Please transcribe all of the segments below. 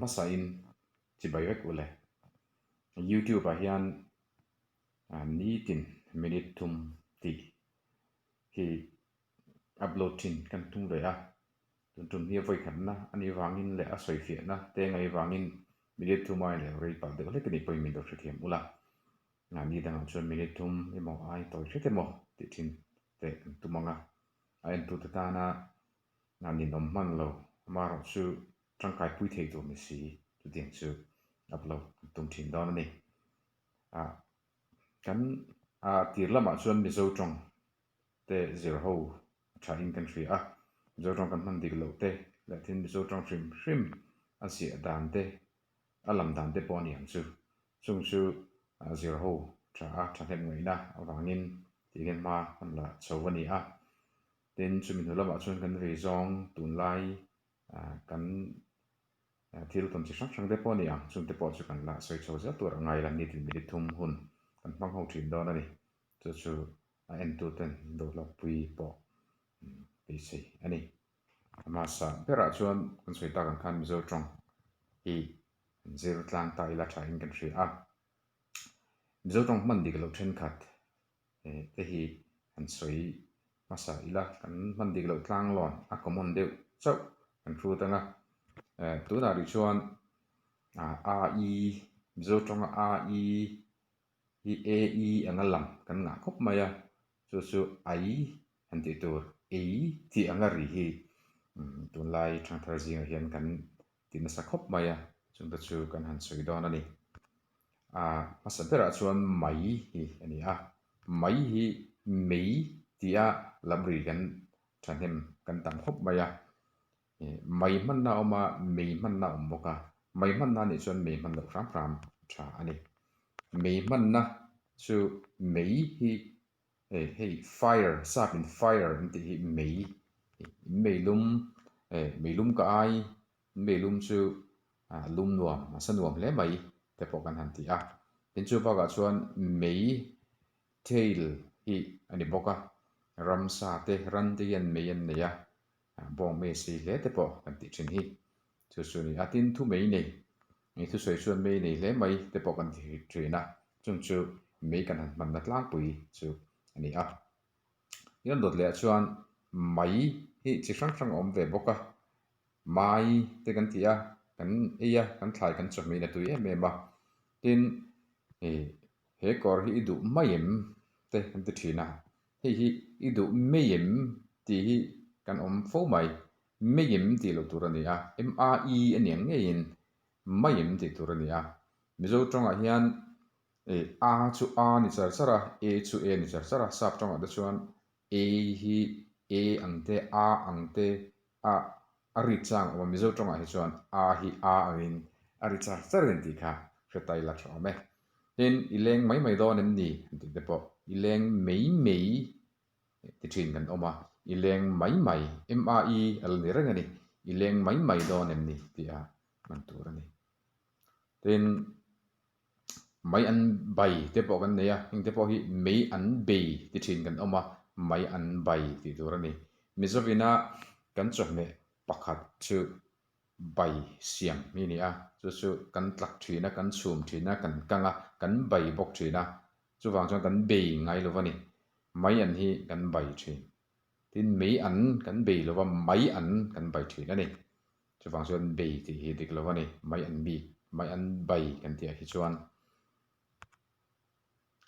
masa in chỉ bay vek ule YouTube a hian ni tin minute thum ti hi upload tin kan tung ve a tun tum hi voi khan na ani wangin le a soi fia na te ngai wangin minute thum ai le rei pa de le kani poi min do thiam ula nga ni dang chuan minute thum emo ai toi thete mo ti thin te tumanga ai tu ta na nga ni nom man lo ma ro chu tangkai pui thei tu mi si tu tiang chu upload tum thin don ni a kan a tir lama chuan mi zo tong te zero ho tha in country a zo tong kan man dik lo te la tin mi zo tong hrim a sia dan te a lam dan te pawh ni ang chu chung chu zero ho tha a tha hem ngei na awangin tigen ma an la chawani a tin chu min lama chuan kan vei zong tun lai kan thil ton chi sang sang te pawh ni ang chung te pawh chu kan la soi chaw za tur ngai la ni tin mi thum hun kan hmang ho thin dawn ani chu chu a en tu ten do la pui pawh pe sei ani ama sa pera chuan kan soi ta kan khan mi zo tong hi zero tlang ta ila tha in kan hri a mi zo tong man dik lo then khat te hi an soi masa ila kan man dik lo tlang lon a common deuh chau kan thu tanga tu na ri chuan a e mi zo tong a e hi a e anga lam kan nga khop mai a chu chu ai an ti tur e ti anga ri hi tun lai thang thar zinga hian kan tin sa khop mai a chung ta chu kan han soi dawn ani masa pera chuan mai hi ani a mai hi mei tia lamri kan thanem kan tam khop mai a mai man na oma mei man na om boka mai man na ni chuan mei man lo ram ram tha ani mei man na chu mei hi hey fire sapin fire nti hi meilum ka ai meilum chu lum nuam sanuam hle mai te pawh kan han ti a tin chu bawga chuan mei tail hi ani boka ramsa te ran te yan mei an nei a bawng me sei hle te pawh kan ti thin hi chu chu ni atin thu mei nei ni thu soi chuan mei nei hle mai te pawh kan ti thin a chung chu mei kan han man na tlang pui chu ani a yan dot le chuan mai hi chi hrang hrang om ve boka mai te kan ti a kan eia kan thlai kan chawh na tui em em a tin he kor hi du mayem te kan ti thina hi du mayem ti hi kan om fo mai mayem ti lo tur ani a MRE aniang ngein mayem ti tur ani a mizo tonga hian a chu a ni char chara a chu a ni char chara sap tonga da chuan a hi a angte a angte a ri chang wa mizo tonga hi chuan a hi a angin a ri char char ren ti kha hretai la thaw me tin ileng mai mai do nem ni ti te pawh ileng mei mei ti thin kan oma ileng mai mai MRE al ni reng ani ileng mai mai do nem ni ti a man tur ani tin mai an bai te pawh kan nei a hing te pawh hi mei an bei ti thin kan oma mai an bai ti tur ani mizovina kan chawh me pakhat chu bai siam mi ni a chu chu kan tlak thina kan chhum thina kan kanga kan bai bok thina chuwang chuan kan bei ngai lo wani mai an hi kan bai thin tin mei an kan bei lo wa mai an kan bai thin ani chuwang chuan bei ti hi dik lo wani mai an bi mai an bai kan ti a hi chuan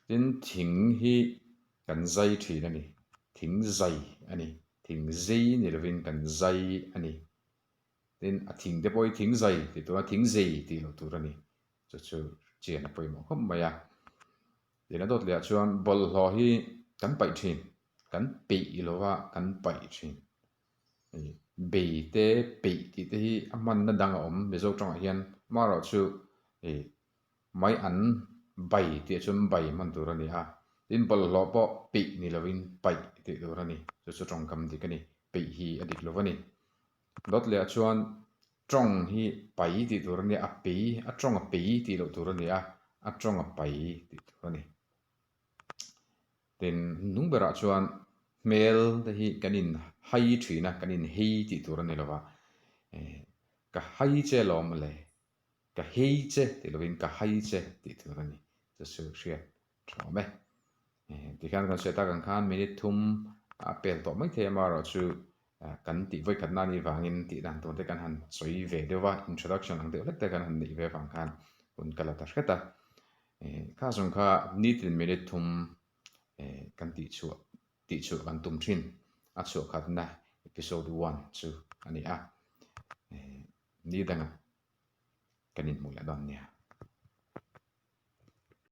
tin thing hi kan zai thin ani thing zai ani thing zai ni lovin kan zai ani tin a thing te pawh thing zai ti tu a thing zai ti lo tur ani chu chu chian a pawimawh khawp mai a tin a dawt leh chuan bawlh hlaw hi kan paih thin kan peih lova kan paih thin bei te peih ti te hi a hman na dang a awm mizo tangah hian maro chu mai an bai ti chuan bai man tur ani a tin bawlh hlaw pawh peih ni lovin paih ti tur ani chu chu tawngkam dik ani peih hi a dik lo ani dawt leh chuan tawng hi pai ti tur ani a pei a tawng a pei ti lo tur ani a tawng a pai ti tur ani tin hnung berah chuan hmel te hi kan in hai thina kan in hei ti tur ani lova ka hai che lawm le ka hei che ti lovin ka hai che ti tu ni chu su hriat thaw me ti khan kan se ta kan khan minute thum a pel to mai the ma ro chu kan ti voi khat na ni wangin ti dan to te kan han choi ve dewa introduction ang de lek te kan han ni ve wang khan kun kala ta hreta kha song kha ni tin minute thum kan ti chu kan tum thin a chu khat na episode 1 chu ani a ni danga kanin mula don nia